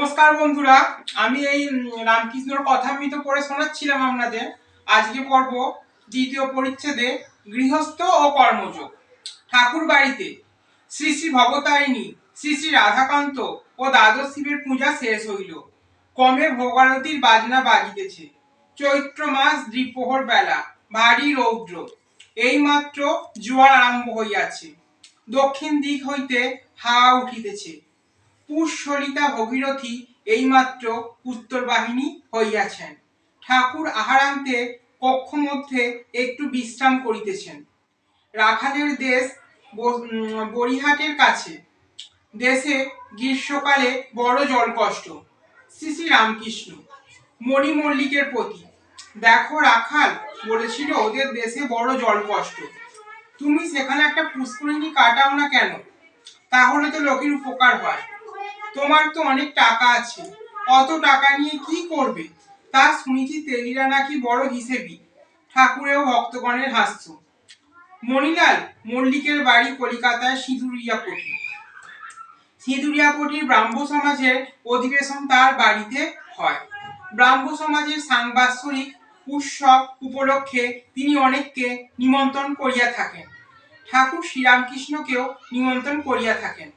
নমস্কার বন্ধুরা, আমি এই রামকৃষ্ণর কথামৃত পড়ে শোনাচ্ছিলাম আপনাদের। আজকে পর্ব দ্বিতীয় পরিচ্ছেদে গৃহস্থ ও কর্মযোগ। ঠাকুর বাড়িতে শ্রী শ্রী ভবতারিণী, শ্রী শ্রী রাধাকান্ত ও দ্বাদশ শিবের পূজা শেষ হইল। ক্রমে ভোগারতির বাজনা বাজিতেছে। চৈত্র মাস দ্বিপ্রহর বেলা, ভারী রৌদ্র। এইমাত্র জোয়ার আরম্ভ হইয়াছে। দক্ষিণ দিক হইতে হাওয়া উঠিতেছে। পুষ্যলিতা ভগীরথী এইমাত্র উত্তর বাহিনী হইয়াছেন। ঠাকুর আহারান্তে কক্ষ মধ্যে একটু বিশ্রাম করিতেছেন। রাখালের দেশ বড়িহাটের কাছে। দেশে গ্রীষ্মকালে বড় জলকষ্ট। শ্রী শ্রী রামকৃষ্ণ মণি মল্লিকের প্রতি। দেখো রাখাল, বলেছিল ওদের দেশে বড় জলকষ্ট, তুমি সেখানে একটা পুষ্করিণী কাটাও না কেন? তাহলে তো লোকের উপকার হয়। তোমার তো অনেক টাকা আছে, অত টাকা নিয়ে কি করবে? তা শুনেছি তেলিরা নাকি বড় হিসেবি। ঠাকুরেও ভক্তগণের হাস্য। মণিলাল মল্লিকের বাড়ি কলিকাতায় সিঁদুরিয়াপটি। সিঁদুরিয়াপটির ব্রাহ্ম সমাজের অধিবেশন তার বাড়িতে হয়। ব্রাহ্ম সমাজের সাংবৎসরিক উৎসব উপলক্ষে তিনি অনেককে নিমন্ত্রণ করিয়া থাকেন। ঠাকুর শ্রীরামকৃষ্ণকেও নিমন্ত্রণ করিয়া থাকেন।